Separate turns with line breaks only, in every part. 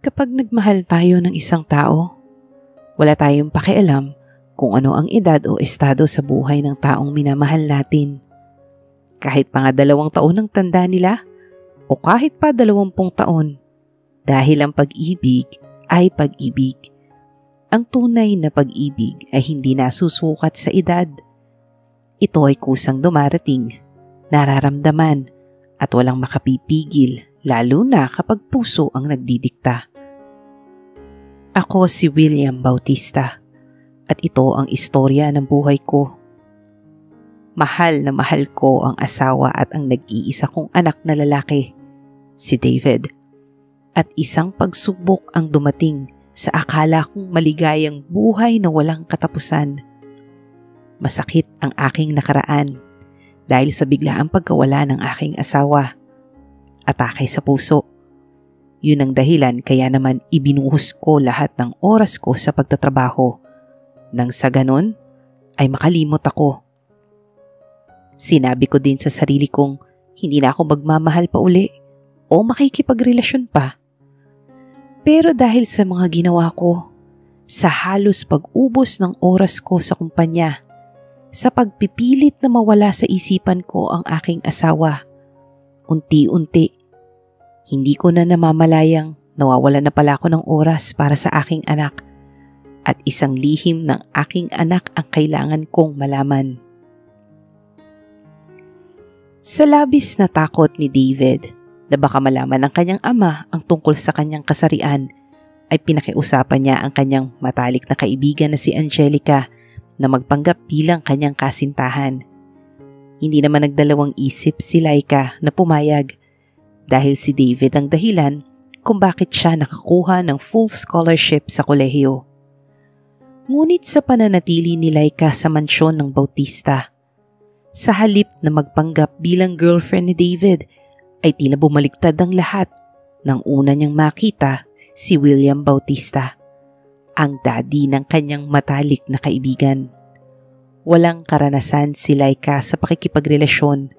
Kapag nagmahal tayo ng isang tao, wala tayong pakialam kung ano ang edad o estado sa buhay ng taong minamahal natin. Kahit pa nga 2 taon ang tanda nila o kahit pa 20 taon, dahil ang pag-ibig ay pag-ibig. Ang tunay na pag-ibig ay hindi nasusukat sa edad. Ito ay kusang dumarating, nararamdaman at walang makapipigil, lalo na kapag puso ang nagdidikta. Ako si William Bautista at ito ang istorya ng buhay ko. Mahal na mahal ko ang asawa at ang nag-iisa kong anak na lalaki, si David. At isang pagsubok ang dumating sa akala kong maligayang buhay na walang katapusan. Masakit ang aking nakaraan dahil sa biglaang pagkawala ng aking asawa. Atake sa puso. Yun ang dahilan kaya naman ibinuhos ko lahat ng oras ko sa pagtatrabaho. Nang sa ganon ay makalimot ako. Sinabi ko din sa sarili kong hindi na ako magmamahal pa uli o makikipagrelasyon pa. Pero dahil sa mga ginawa ko, sa halos pag-ubos ng oras ko sa kumpanya, sa pagpipilit na mawala sa isipan ko ang aking asawa, unti-unti, hindi ko na namamalayang nawawala na pala ako ng oras para sa aking anak at isang lihim ng aking anak ang kailangan kong malaman. Sa labis na takot ni David na baka malaman ng kanyang ama ang tungkol sa kanyang kasarian, ay pinakiusapan niya ang kanyang matalik na kaibigan na si Angelica na magpanggap bilang kanyang kasintahan. Hindi naman nagdalawang isip si Laika na pumayag dahil si David ang dahilan kung bakit siya nakakuha ng full scholarship sa kolehiyo. Ngunit sa pananatili ni Laika sa mansyon ng Bautista, sa halip na magpanggap bilang girlfriend ni David, ay tila bumaliktad ang lahat nang una niyang makita si William Bautista, ang daddy ng kanyang matalik na kaibigan. Walang karanasan si Laika sa pakikipagrelasyon,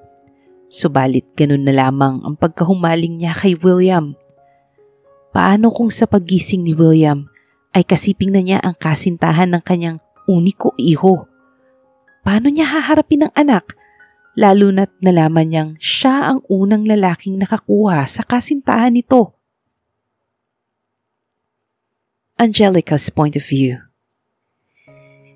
subalit ganun na lamang ang pagkahumaling niya kay William. Paano kung sa paggising ni William ay kasiping na niya ang kasintahan ng kanyang uniko iho? Paano niya haharapin ang anak, lalo na't nalaman niyang siya ang unang lalaking nakakuha sa kasintahan nito? Angelica's point of view.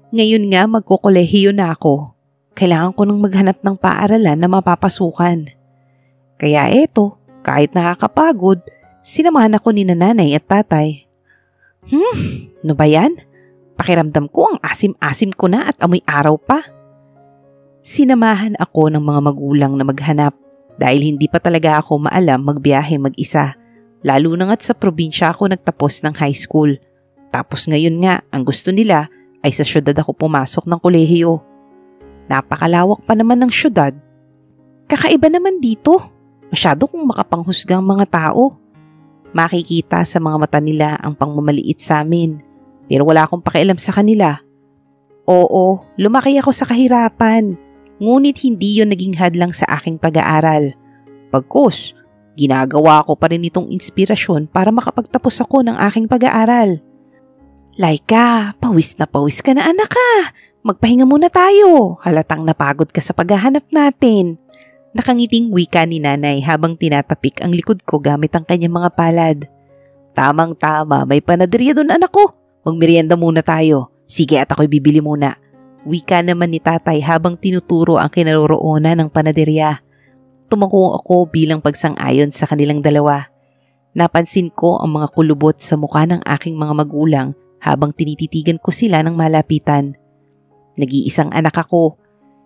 Ngayon nga magkukolehiyo na ako. Kailangan ko nang maghanap ng paaralan na mapapasukan. Kaya eto, kahit nakakapagod, sinamahan ako ni nanay at tatay. Ano ba yan? Pakiramdam ko ang asim-asim ko na at amoy araw pa. Sinamahan ako ng mga magulang na maghanap dahil hindi pa talaga ako maalam magbiyahe mag-isa. Lalo na nga't sa probinsya ako nagtapos ng high school. Tapos ngayon nga, ang gusto nila ay sa syudad ako pumasok ng kolehiyo. Napakalawak pa naman ng syudad. Kakaiba naman dito. Masyado kong makapanghusgang mga tao. Makikita sa mga mata nila ang pangmamaliit sa amin. Pero wala akong pakialam sa kanila. Oo, lumaki ako sa kahirapan. Ngunit hindi yon naging hadlang sa aking pag-aaral. Pagkus, ginagawa ko pa rin itong inspirasyon para makapagtapos ako ng aking pag-aaral. Laika, pawis ka na anak ka. Magpahinga muna tayo. Halatang napagod ka sa paghahanap natin. Nakangiting wika ni nanay habang tinatapik ang likod ko gamit ang kanyang mga palad. Tamang-tama, may panaderya doon anak ko. Magmerienda muna tayo. Sige at ako'y bibili muna. Wika naman ni tatay habang tinuturo ang kinaroroonan ng panaderya. Tumakbo ako bilang pagsang-ayon sa kanilang dalawa. Napansin ko ang mga kulubot sa mukha ng aking mga magulang habang tinititigan ko sila ng malapitan. Nag-iisang anak ako,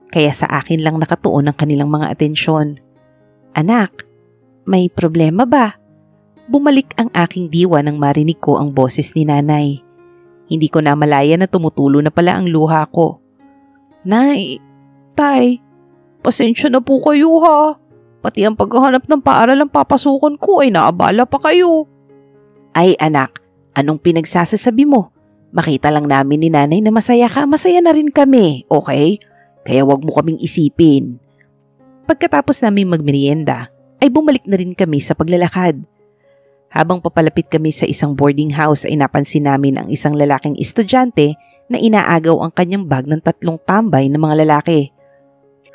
kaya sa akin lang nakatuon ang kanilang mga atensyon. Anak, may problema ba? Bumalik ang aking diwa nang marinig ko ang boses ni nanay. Hindi ko namalaya na tumutulo na pala ang luha ko. Nay, tay, pasensya na po kayo ha. Pati ang paghahanap ng paaralang papasukan ko ay naabala pa kayo. Ay anak, anong pinagsasasabi mo? Makita lang namin ni nanay na masaya ka, masaya na rin kami, okay? Kaya wag mo kaming isipin. Pagkatapos namin magmerienda, ay bumalik na rin kami sa paglalakad. Habang papalapit kami sa isang boarding house ay napansin namin ang isang lalaking estudyante na inaagaw ang kanyang bag ng 3 tambay na mga lalaki.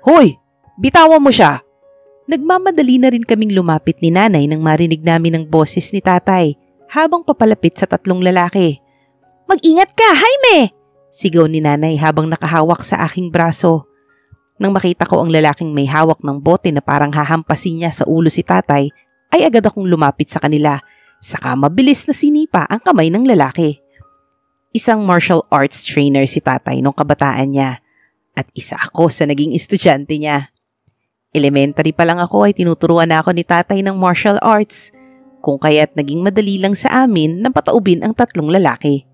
"Hoy! Bitawan mo siya!" Nagmamadali na rin kaming lumapit ni nanay nang marinig namin ang boses ni tatay habang papalapit sa 3 lalaki. "Mag-ingat ka, Jaime!" sigaw ni nanay habang nakahawak sa aking braso. Nang makita ko ang lalaking may hawak ng bote na parang hahampasin niya sa ulo si tatay, ay agad akong lumapit sa kanila, saka mabilis na sinipa ang kamay ng lalaki. Isang martial arts trainer si tatay nung kabataan niya at isa ako sa naging estudyante niya. Elementary pa lang ako ay tinuturuan na ako ni tatay ng martial arts, kung kaya't naging madali lang sa amin na pataubin ang 3 lalaki.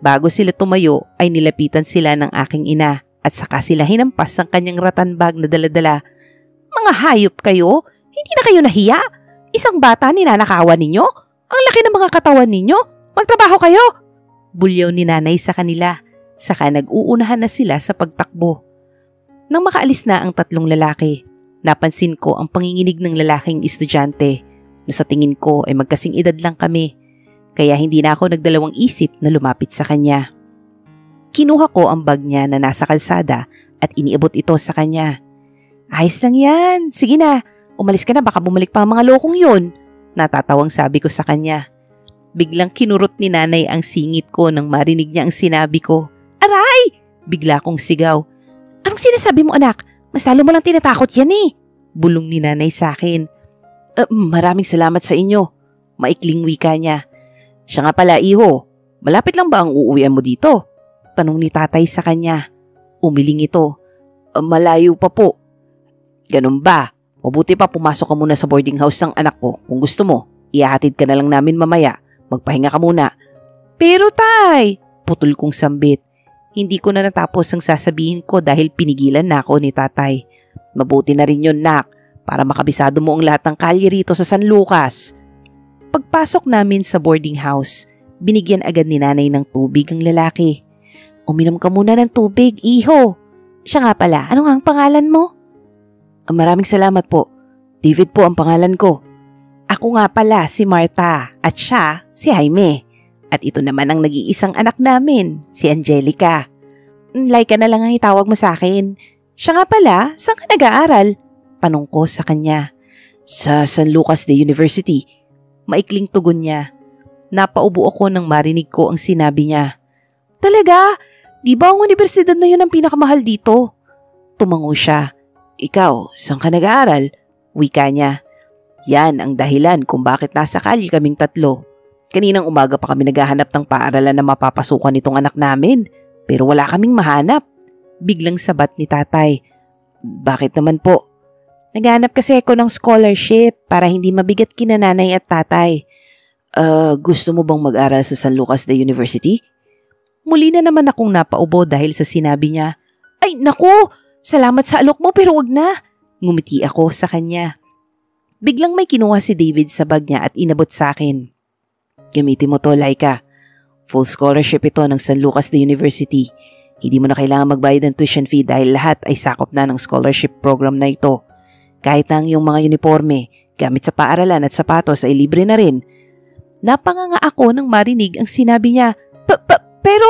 Bago sila tumayo ay nilapitan sila ng aking ina at saka sila hinampas ng kanyang rattan bag na daladala. "Mga hayop kayo? Hindi na kayo nahiya? Isang bata ninanakawan ninyo? Ang laki ng mga katawan ninyo? Magtrabaho kayo!" Bulyaw ni nanay sa kanila, saka nag-uunahan na sila sa pagtakbo. Nang makaalis na ang 3 lalaki, napansin ko ang panginginig ng lalaking estudyante na sa tingin ko ay magkasing edad lang kami, kaya hindi na ako nagdalawang isip na lumapit sa kanya. Kinuha ko ang bag niya na nasa kalsada at iniabot ito sa kanya. "Ayos lang yan, sige na, umalis ka na baka bumalik pa ang mga lokong yun," natatawang sabi ko sa kanya. Biglang kinurot ni nanay ang singit ko nang marinig niya ang sinabi ko. "Aray!" Bigla kong sigaw. "Anong sinasabi mo anak? Mas lalo mo lang tinatakot yan eh," bulong ni nanay sa akin. Maraming salamat sa inyo," maikling wika niya. "Siya nga pala iho, malapit lang ba ang uuwian mo dito?" tanong ni tatay sa kanya. Umiling ito. "Malayo pa po." "Ganun ba? Mabuti pa pumasok ka muna sa boarding house ng anak ko. Kung gusto mo, ihahatid ka na lang namin mamaya. Magpahinga ka muna." "Pero tay," putol kong sambit. Hindi ko na natapos ang sasabihin ko dahil pinigilan na ako ni tatay. "Mabuti na rin yun, nak, para makabisado mo ang lahat ng kalye rito sa San Lucas." Pagpasok namin sa boarding house, binigyan agad ni nanay ng tubig ang lalaki. "Uminom ka muna ng tubig, iho. Siya nga pala, ano nga ang pangalan mo?" "Maraming salamat po. David po ang pangalan ko." "Ako nga pala si Martha at siya si Jaime. At ito naman ang nag-iisang anak namin, si Angelica." "Laika na lang ang itawag mo sa akin. Siya nga pala, saan ka nag-aaral?" tanong ko sa kanya. "Sa San Lucas de University." Maikling tugon niya. Napaubo ako nang marinig ko ang sinabi niya. "Talaga? Di ba ang universidad na yun ang pinakamahal dito?" Tumango siya. "Ikaw, saan ka nag-aaral?" wika niya. Yan ang dahilan kung bakit nasa kalye kaming 3. Kaninang umaga pa kami naghahanap ng paaralan na mapapasukan nitong anak namin, pero wala kaming mahanap. Biglang sabat ni tatay. "Bakit naman po?" "Naghahanap kasi ako ng scholarship para hindi mabigat kina nanay at tatay." Gusto mo bang mag-aral sa San Lucas de University?" Muli na naman akong napaubo dahil sa sinabi niya. "Ay naku, salamat sa alok mo pero wag na." Ngumiti ako sa kanya. Biglang may kinuha si David sa bag niya at inabot sa akin. "Gamitin mo to, Laika. Full scholarship ito ng San Lucas de University. Hindi mo na kailangan magbayad ng tuition fee dahil lahat ay sakop na ng scholarship program na ito. Kahit ang iyong mga uniforme, gamit sa paaralan at sapatos ay libre na rin." Napanganga ako nang marinig ang sinabi niya. Pero,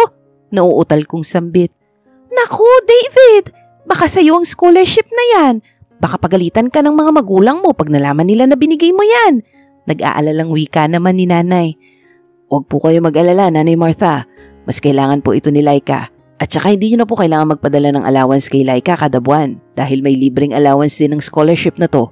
nauutal kong sambit. "Naku, David! Baka sa'yo ang scholarship na yan. Baka pagalitan ka ng mga magulang mo pag nalaman nila na binigay mo yan." Nag-aalalang wika naman ni nanay. "Huwag po kayo mag-alala, Nanay Martha. Mas kailangan po ito ni Laika. At saka hindi nyo na po kailangan magpadala ng allowance kay Laika kada buwan dahil may libreng allowance din ng scholarship na to."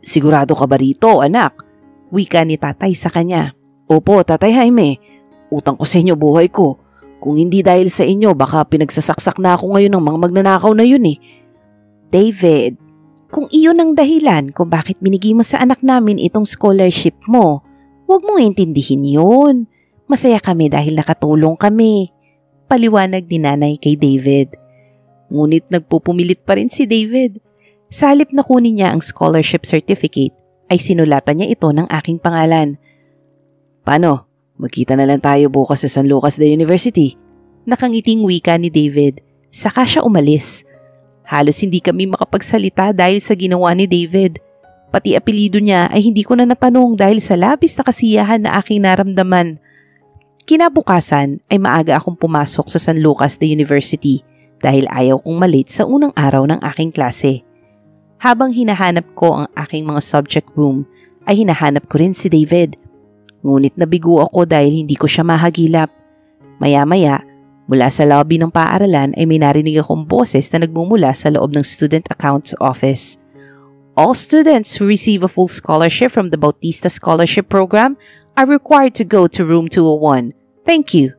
"Sigurado ka ba rito, anak?" wika ni tatay sa kanya. "Opo, Tatay Jaime. Utang ko sa inyo buhay ko. Kung hindi dahil sa inyo, baka pinagsasaksak na ako ngayon ng mga magnanakaw na yun eh." "David, kung iyon ang dahilan kung bakit binigay mo sa anak namin itong scholarship mo, huwag mong intindihin yun. Masaya kami dahil nakatulong kami." Paliwanag ni nanay kay David. Ngunit nagpupumilit pa rin si David. Sa halip na kunin niya ang scholarship certificate, ay sinulatan niya ito ng aking pangalan. "Paano? Magkita na lang tayo bukas sa San Lucas de University." Nakangiting wika ni David. Saka siya umalis. Halos hindi kami makapagsalita dahil sa ginawa ni David. pati apelyido niya ay hindi ko na natanong dahil sa labis na kasiyahan na aking naramdaman. Kinabukasan ay maaga akong pumasok sa San Lucas de University dahil ayaw kong malate sa unang araw ng aking klase. Habang hinahanap ko ang aking mga subject room, ay hinahanap ko rin si David. Ngunit nabigo ako dahil hindi ko siya mahagilap. Maya-maya, mula sa lobby ng paaralan ay may narinig akong boses na nagmumula sa loob ng Student Accounts Office. All students who receive a full scholarship from the Bautista Scholarship Program are required to go to room 201. Thank you.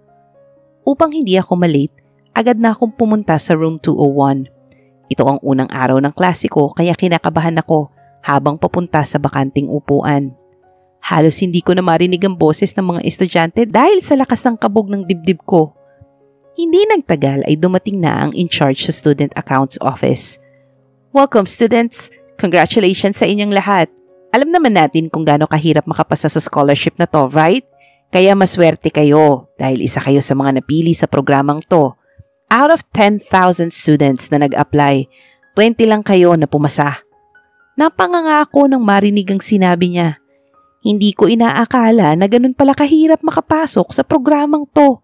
Upang hindi ako malate, agad na akong pumunta sa room 201. Ito ang unang araw ng klase ko kaya kinakabahan ako habang papunta sa bakanting upuan. Halos hindi ko na marinig ang boses ng mga estudyante dahil sa lakas ng kabog ng dibdib ko. Hindi nagtagal ay dumating na ang in-charge sa Student Accounts Office. Welcome students! Congratulations sa inyong lahat! Alam naman natin kung gaano kahirap makapasa sa scholarship na to, right? Kaya maswerte kayo dahil isa kayo sa mga napili sa programang to. Out of 10,000 students na nag-apply, 20 lang kayo na pumasa. Napanganga ako nang marinig ang sinabi niya. Hindi ko inaakala na ganun pala kahirap makapasok sa programang to.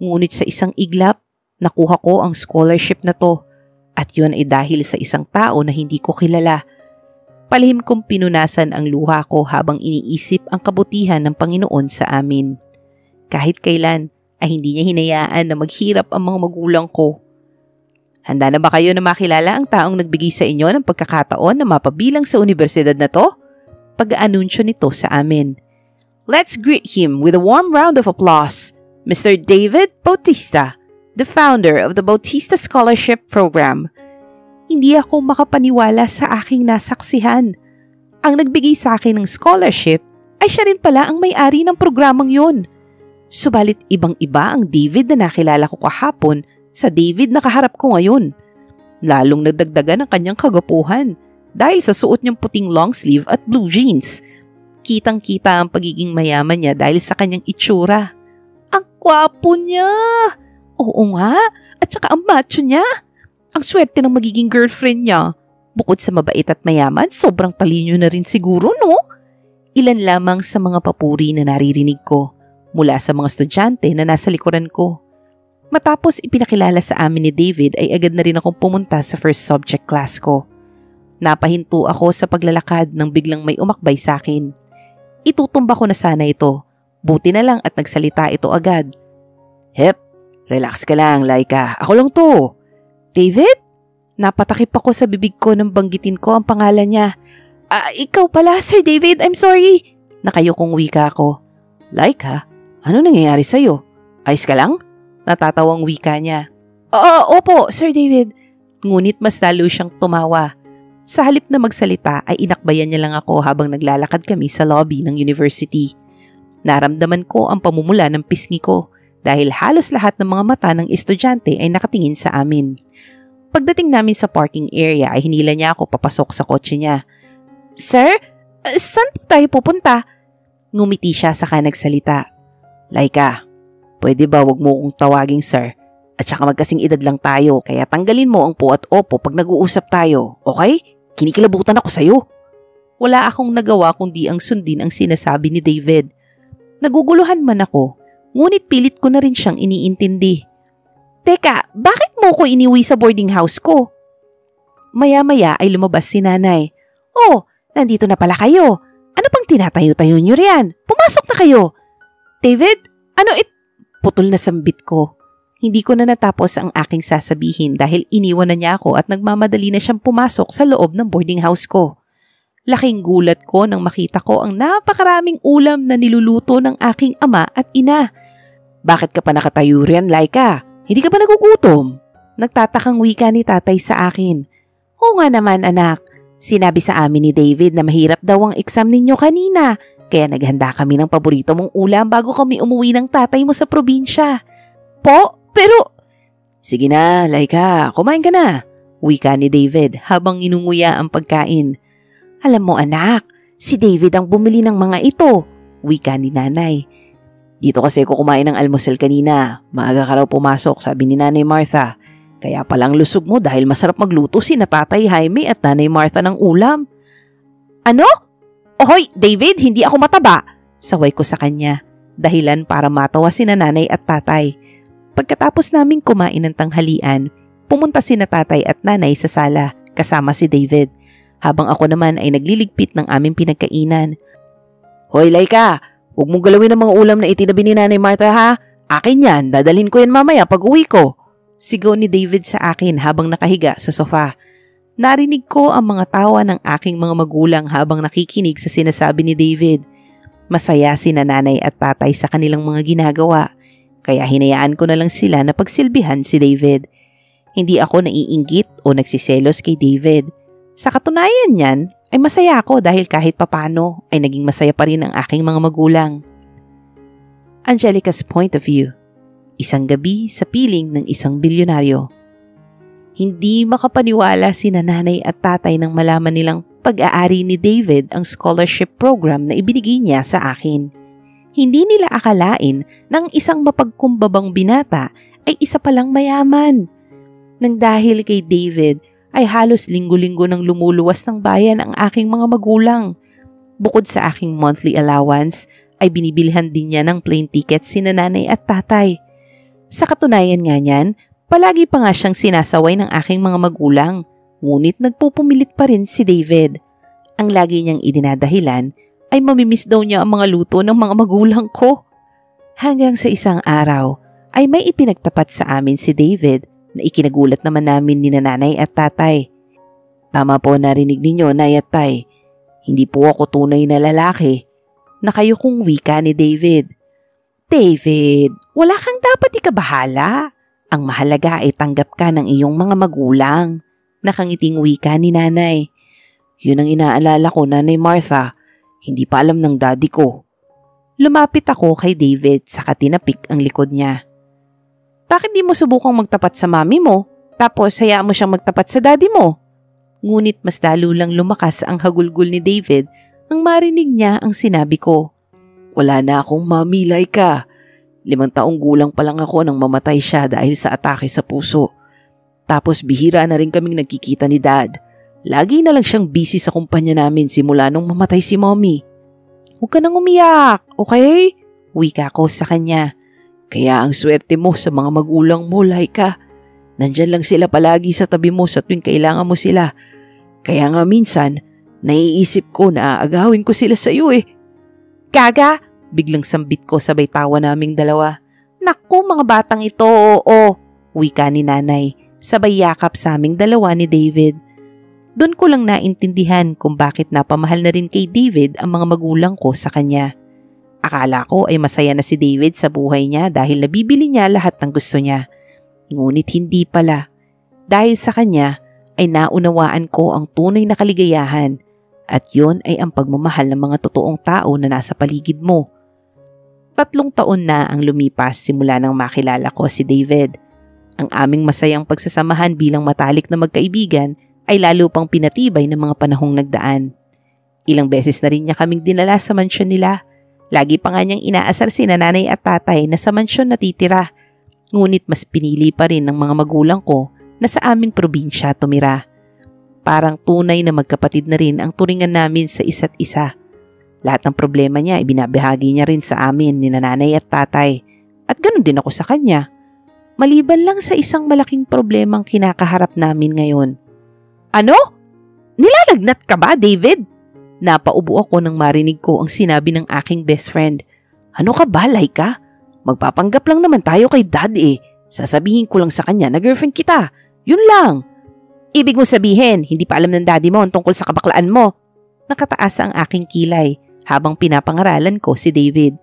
Ngunit sa isang iglap, nakuha ko ang scholarship na to. At yun ay dahil sa isang tao na hindi ko kilala. Palihim kong pinunasan ang luha ko habang iniisip ang kabutihan ng Panginoon sa amin. Kahit kailan ay hindi niya hinayaan na maghirap ang mga magulang ko. Handa na ba kayo na makilala ang taong nagbigay sa inyo ng pagkakataon na mapabilang sa universidad na to? Pag-aanunsyo nito sa amin. Let's greet him with a warm round of applause, Mr. David Bautista, the founder of the Bautista Scholarship Program. Hindi ako makapaniwala sa aking nasaksihan. Ang nagbigay sa akin ng scholarship ay siya rin pala ang may-ari ng programang yun. Subalit ibang-iba ang David na nakilala ko kahapon sa David na kaharap ko ngayon. Lalong nagdagdagan ang kanyang kagapuhan dahil sa suot niyang puting long sleeve at blue jeans. Kitang-kita ang pagiging mayaman niya dahil sa kanyang itsura. Ang gwapo niya! Oo nga, at saka ang macho niya. Ang swerte ng magiging girlfriend niya. Bukod sa mabait at mayaman, sobrang talino na rin siguro, no? Ilan lamang sa mga papuri na naririnig ko mula sa mga estudyante na nasa likuran ko. Matapos ipinakilala sa amin ni David ay agad na rin akong pumunta sa first subject class ko. Napahinto ako sa paglalakad nang biglang may umakbay sa akin. Itutumba ko na sana ito. Buti na lang at nagsalita ito agad. Hep, relax ka lang, Laika. Ako lang to. David? Napatakip ako sa bibig ko nang banggitin ko ang pangalan niya. Ikaw pala, Sir David. I'm sorry. Nakayokong wika ako. Laika, ano nangyayari sa'yo? Ayos ka lang? Natatawang wika niya. Opo, Sir David. Ngunit mas lalo siyang tumawa. Sa halip na magsalita ay inakbayan niya lang ako habang naglalakad kami sa lobby ng university. Naramdaman ko ang pamumula ng pisngi ko dahil halos lahat ng mga mata ng estudyante ay nakatingin sa amin. Pagdating namin sa parking area ay hinila niya ako papasok sa kotse niya. Sir, saan po tayo pupunta? Ngumiti siya saka nagsalita. Laika, pwede ba wag mo kong tawaging sir? At saka magkasing edad lang tayo kaya tanggalin mo ang po at opo pag nag-uusap tayo, okay? Kinikilabutan ako sa'yo. Wala akong nagawa kundi ang sundin ang sinasabi ni David. Naguguluhan man ako, ngunit pilit ko na rin siyang iniintindi. Teka, bakit mo ko iniwi sa boarding house ko? Maya-maya ay lumabas si nanay. Oh, nandito na pala kayo. Ano pang tinatayo-tayo nyo riyan? Pumasok na kayo. David, Putol na sambit ko. Hindi ko na natapos ang aking sasabihin dahil iniwan na niya ako at nagmamadali na siyang pumasok sa loob ng boarding house ko. Laking gulat ko nang makita ko ang napakaraming ulam na niluluto ng aking ama at ina. Bakit ka pa nakatayo riyan, Laika? Hindi ka ba nagugutom? Nagtatakang wika ni tatay sa akin. Oo nga naman anak, sinabi sa amin ni David na mahirap daw ang exam ninyo kanina. Kaya naghanda kami ng paborito mong ulam bago kami umuwi ng tatay mo sa probinsya. Po? Pero... Sige na, Laika, kumain ka na. Wika ni David habang inunguya ang pagkain. Alam mo anak, si David ang bumili ng mga ito. Wika ni nanay. Dito kasi ako kumain ng almusal kanina. Maaga ka raw pumasok, sabi ni Nanay Martha. Kaya palang lusog mo dahil masarap magluto si na Tatay Jaime at Nanay Martha ng ulam. Ano? Ohoy, David, hindi ako mataba. Saway ko sa kanya, dahilan para matawa sina nanay at tatay. Pagkatapos naming kumain ng tanghalian, pumunta sina tatay at nanay sa sala kasama si David, habang ako naman ay nagliligpit ng aming pinagkainan. Hoy Laika, huwag mong galawin ang mga ulam na itinabi ni Nanay Martha ha. Akin yan, dadalhin ko yan mamaya pag uwi ko. Sigaw ni David sa akin habang nakahiga sa sofa. Narinig ko ang mga tawa ng aking mga magulang habang nakikinig sa sinasabi ni David. Masaya sina nanay at tatay sa kanilang mga ginagawa, kaya hinayaan ko na lang sila na pagsilbihan si David. Hindi ako naiinggit o nagsiselos kay David. Sa katunayan niyan ay masaya ako dahil kahit papano ay naging masaya pa rin ang aking mga magulang. Angelica's point of view. Isang gabi sa piling ng isang bilyonaryo. Hindi makapaniwala sina nanay at tatay nang malaman nilang pag-aari ni David ang scholarship program na ibinigay niya sa akin. Hindi nila akalain na ang isang mapagkumbabang binata ay isa palang mayaman. Nang dahil kay David ay halos linggo-linggo nang lumuluwas ng bayan ang aking mga magulang. Bukod sa aking monthly allowance ay binibilhan din niya ng plane tickets sina nanay at tatay. Sa katunayan nga niyan, palagi pa nga siyang sinasaway ng aking mga magulang, ngunit nagpupumilit pa rin si David. Ang lagi niyang idinadahilan ay mamimiss daw niya ang mga luto ng mga magulang ko. Hanggang sa isang araw ay may ipinagtapat sa amin si David na ikinagulat naman namin ni nanay at tatay. Tama po narinig ninyo, Nay at Tay. Hindi po ako tunay na lalaki. Na kayo kong wika ni David. David, wala kang dapat ikabahala. Ang mahalaga ay tanggap ka ng iyong mga magulang. Nakangiting wika ni nanay. Yun ang inaalala ko, Nanay Martha. Hindi pa alam ng daddy ko. Lumapit ako kay David saka tinapik ang likod niya. Bakit di mo subukang magtapat sa mami mo? Tapos hayaan mo siyang magtapat sa daddy mo? Ngunit mas lalo lang lumakas ang hagulgol ni David nang marinig niya ang sinabi ko. Wala na akong mami, Laika. 5 taong gulang pa lang ako nang mamatay siya dahil sa atake sa puso. Tapos bihira na rin kaming nagkikita ni Dad. Lagi na lang siyang busy sa kumpanya namin simula nung mamatay si Mommy. Huwag ka nang umiyak, okay? Wika ko sa kanya. Kaya ang swerte mo sa mga magulang mo, Laika. Nandyan lang sila palagi sa tabi mo sa tuwing kailangan mo sila. Kaya nga minsan, naiisip ko na aagawin ko sila sa iyo eh. Gaga! Biglang sambit ko sabay tawa naming dalawa. Naku, mga batang ito, oo. Wika ni nanay, sabay yakap sa aming dalawa ni David. Doon ko lang naintindihan kung bakit napamahal na rin kay David ang mga magulang ko sa kanya. Akala ko ay masaya na si David sa buhay niya dahil nabibili niya lahat ng gusto niya. Ngunit hindi pala. Dahil sa kanya ay naunawaan ko ang tunay na kaligayahan at yun ay ang pagmamahal ng mga totoong tao na nasa paligid mo. 3 taon na ang lumipas simula nang makilala ko si David. Ang aming masayang pagsasamahan bilang matalik na magkaibigan ay lalo pang pinatibay ng mga panahong nagdaan. Ilang beses na rin niya kaming dinala sa mansyon nila. Lagi pa nga niyang inaasar sina nanay at tatay na sa mansyon natitira. Ngunit mas pinili pa rin ng mga magulang ko na sa aming probinsya tumira. Parang tunay na magkapatid na rin ang turingan namin sa isa't isa. Lahat ng problema niya ay binabahagi niya rin sa amin ni nanay at tatay. At ganun din ako sa kanya. Maliban lang sa isang malaking problemang kinakaharap namin ngayon. Ano? Nilalagnat ka ba, David? Napaubo ako nang marinig ko ang sinabi ng aking best friend. Ano ka ba, Laika? Magpapanggap lang naman tayo kay Dad eh. Sasabihin ko lang sa kanya na girlfriend kita. Yun lang. Ibig mo sabihin, hindi pa alam ng daddy mo tungkol sa kabaklaan mo. Nakataas ang aking kilay habang pinapangaralan ko si David.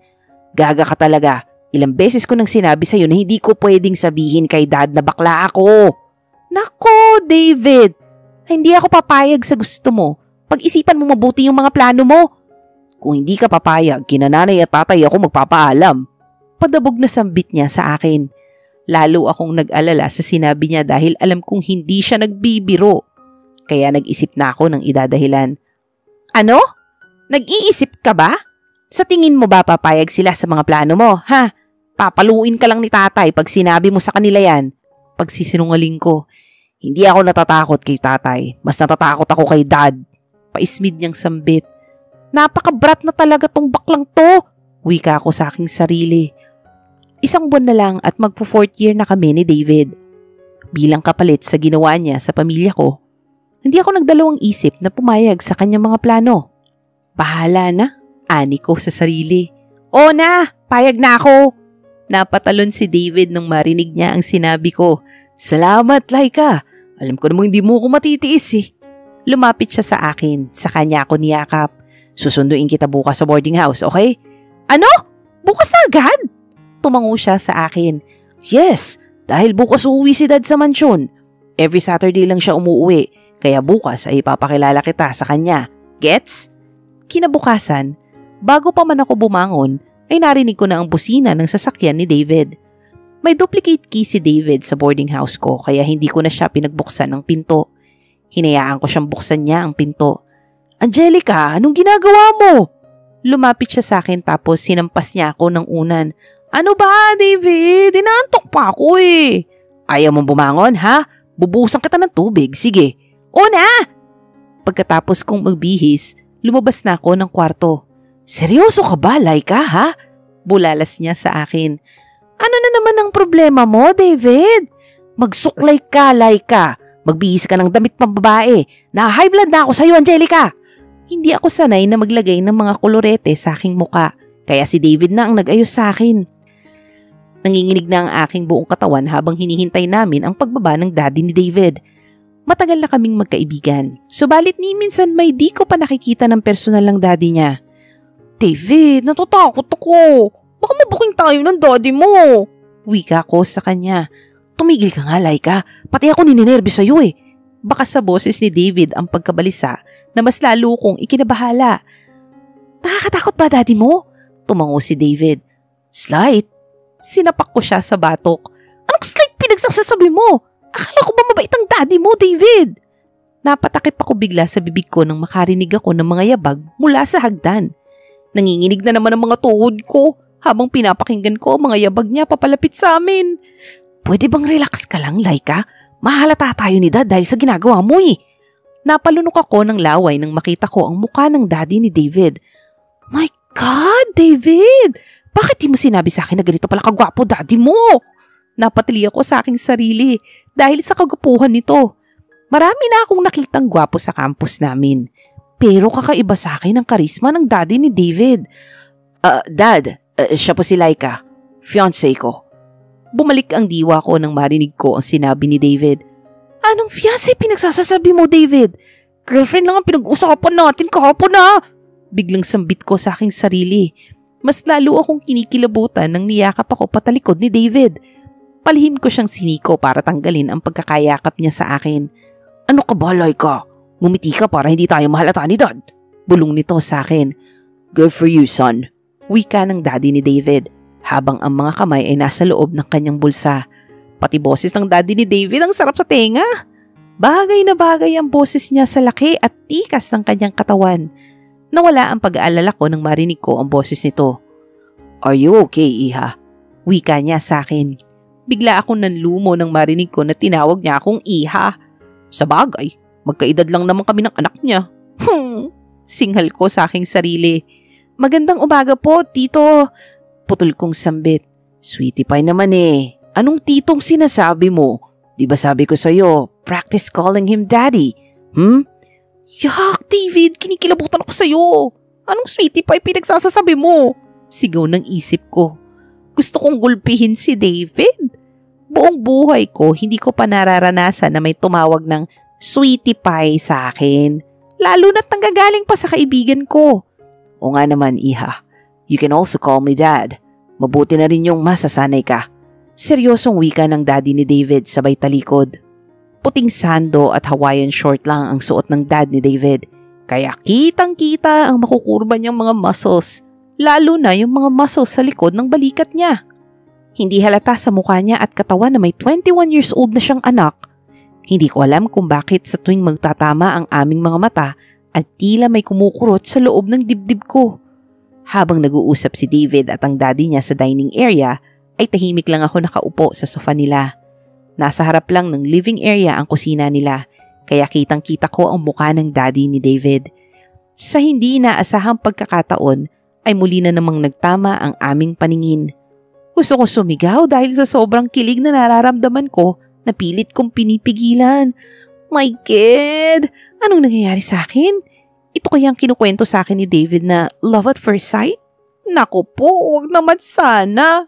Gaga ka talaga. Ilang beses ko nang sinabi sa'yo na hindi ko pwedeng sabihin kay Dad na bakla ako. Nako, David. Hindi ako papayag sa gusto mo. Pag-isipan mo mabuti yung mga plano mo. Kung hindi ka papayag, kina nanay at tatay ako magpapaalam. Padabog na sambit niya sa akin. Lalo akong nag-alala sa sinabi niya dahil alam kong hindi siya nagbibiro. Kaya nag-isip na ako ng idadahilan. Ano? Nag-iisip ka ba? Sa tingin mo ba papayag sila sa mga plano mo, ha? Papaluin ka lang ni tatay pag sinabi mo sa kanila yan. Pagsisinungaling ko. Hindi ako natatakot kay tatay. Mas natatakot ako kay Dad. paismid niyang sambit. Napakabrat na talaga tong baklang to, wika ko sa aking sarili. 1 buwan na lang at magpo-4th year na kami ni David. Bilang kapalit sa ginawa niya sa pamilya ko, hindi ako nagdalawang isip na pumayag sa kanyang mga plano. Bahala na, ani ko sa sarili. O na, payag na ako. Napatalon si David nang marinig niya ang sinabi ko. Salamat, Laika. Alam ko namang hindi mo ako matitiis eh. Lumapit siya sa akin, sa kanya ako niyakap. Susunduin kita bukas sa boarding house, okay? Ano? Bukas na agad? Tumango siya sa akin. Yes, dahil bukas uuwi si Dad sa mansyon. Every Saturday lang siya umuwi, kaya bukas ay ipapakilala kita sa kanya. Gets? Kinabukasan, bago pa man ako bumangon, ay narinig ko na ang busina ng sasakyan ni David. May duplicate key si David sa boarding house ko kaya hindi ko na siya pinagbuksan ng pinto. Hinayaan ko siyang buksan niya ang pinto. Angelica, anong ginagawa mo? Lumapit siya sa akin tapos sinampas niya ako ng unan. Ano ba, David? Inaantok pa ako eh. Ayaw mong bumangon, ha? Bubusan kita ng tubig. Sige. O na! Pagkatapos kong magbihis, lumabas na ako ng kwarto. Seryoso ka ba, Laika, ha? Bulalas niya sa akin. Ano na naman ang problema mo, David? Magsuklay ka, Laika. Magbihis ka ng damit pang babae. Na-high blood na ako sa'yo, Angelica. Hindi ako sanay na maglagay ng mga kolorete sa aking muka, kaya si David na ang nag-ayos sa akin. Nanginginig na ang aking buong katawan habang hinihintay namin ang pagbaba ng daddy ni David. Matagal na kaming magkaibigan, subalit ni minsan may di ko pa nakikita ng personal ng daddy niya. David, natatakot ako. Baka mabuking tayo ng daddy mo. Wika ko sa kanya. Tumigil ka nga, Laika. Pati ako nininervous sa'yo eh. Baka sa boses ni David ang pagkabalisa na mas lalo kong ikinabahala. Nakakatakot ba daddy mo? Tumango si David. Slight? Sinapak ko siya sa batok. Anong slight pinagsasasabi mo? Akala ko ba mabait ang daddy mo, David? Napatakip ako bigla sa bibig ko nang makarinig ako ng mga yabag mula sa hagdan. Nanginginig na naman ang mga tuhod ko habang pinapakinggan ko ang mga yabag niya papalapit sa amin. Pwede bang relax ka lang, Laika? Mahalata tayo ni Dad dahil sa ginagawa mo eh. Napalunok ako ng laway nang makita ko ang mukha ng daddy ni David. My God, David! Bakit di mo sinabi sa akin na ganito pala kagwapo daddy mo? Napatili ako sa aking sarili dahil sa kagwapuhan nito. Marami na akong nakitang gwapo sa campus namin. Pero kakaiba sa akin ang karisma ng daddy ni David. Dad, siya po si Laika, fiancé ko. Bumalik ang diwa ko nang marinig ko ang sinabi ni David. Anong fiancé pinagsasasabi mo, David? Girlfriend lang ang pinag-usapan natin kahapon na. Biglang sambit ko sa aking sarili. Mas lalo akong kinikilabutan nang niyakap ako patalikod ni David. Palihim ko siyang siniko para tanggalin ang pagkakayakap niya sa akin. Ano ka ba, Laika? Ngumiti ka para hindi tayo mahalata ni Dad. Bulong nito sa akin. Good for you, son. Wika ng daddy ni David habang ang mga kamay ay nasa loob ng kanyang bulsa. Pati boses ng daddy ni David ang sarap sa tenga. Bagay na bagay ang boses niya sa laki at tikas ng kanyang katawan. Nawala ang pag-aalala ko nang marinig ko ang boses nito. Are you okay, Iha? Wika niya sa akin. Bigla akong nanlumo nang marinig ko na tinawag niya akong Iha. Sa bagay, magkaedad lang naman kami ng anak niya. Singhal ko sa aking sarili. Magandang umaga po, Tito. Putol kong sambit. Sweetie pie naman eh. Anong titong sinasabi mo? Di ba sabi ko sa'yo, practice calling him daddy? Yak, David, kinikilabutan ako sa'yo. Anong sweetie pie pinagsasasabi mo? Sigaw ng isip ko. Gusto kong gulpihin si David. Buong buhay ko, hindi ko pa nararanasan na may tumawag ng sweetie pie sa akin. Lalo na't nanggagaling pa sa kaibigan ko. O nga naman, Iha. You can also call me Dad. Mabuti na rin yung masasanay ka. Seryosong wika ng daddy ni David sabay talikod. Puting sando at Hawaiian short lang ang suot ng dad ni David. Kaya kitang-kita ang makukurba niyang mga muscles. Lalo na yung mga muscles sa likod ng balikat niya. Hindi halata sa mukha niya at katawan na may 21 years old na siyang anak. Hindi ko alam kung bakit sa tuwing magtatama ang aming mga mata at tila may kumukurot sa loob ng dibdib ko. Habang nag-uusap si David at ang daddy niya sa dining area, ay tahimik lang ako nakaupo sa sofa nila. Nasa harap lang ng living area ang kusina nila, kaya kitang-kita ko ang mukha ng daddy ni David. Sa hindi inaasahang pagkakataon ay muli na namang nagtama ang aming paningin. Gusto ko sumigaw dahil sa sobrang kilig na nararamdaman ko na pilit kong pinipigilan. My God! Anong nangyayari sa akin? Ito kayang kinukwento sa akin ni David na love at first sight? Naku po, wag naman sana.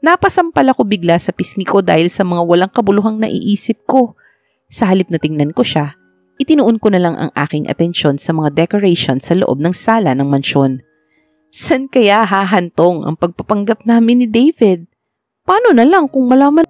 Napasampal ako bigla sa pisngi ko dahil sa mga walang kabuluhang naiisip ko. Sa halip na tingnan ko siya, itinuon ko na lang ang aking atensyon sa mga decoration sa loob ng sala ng mansyon. San kaya hahantong ang pagpapanggap namin ni David? Paano na lang kung malaman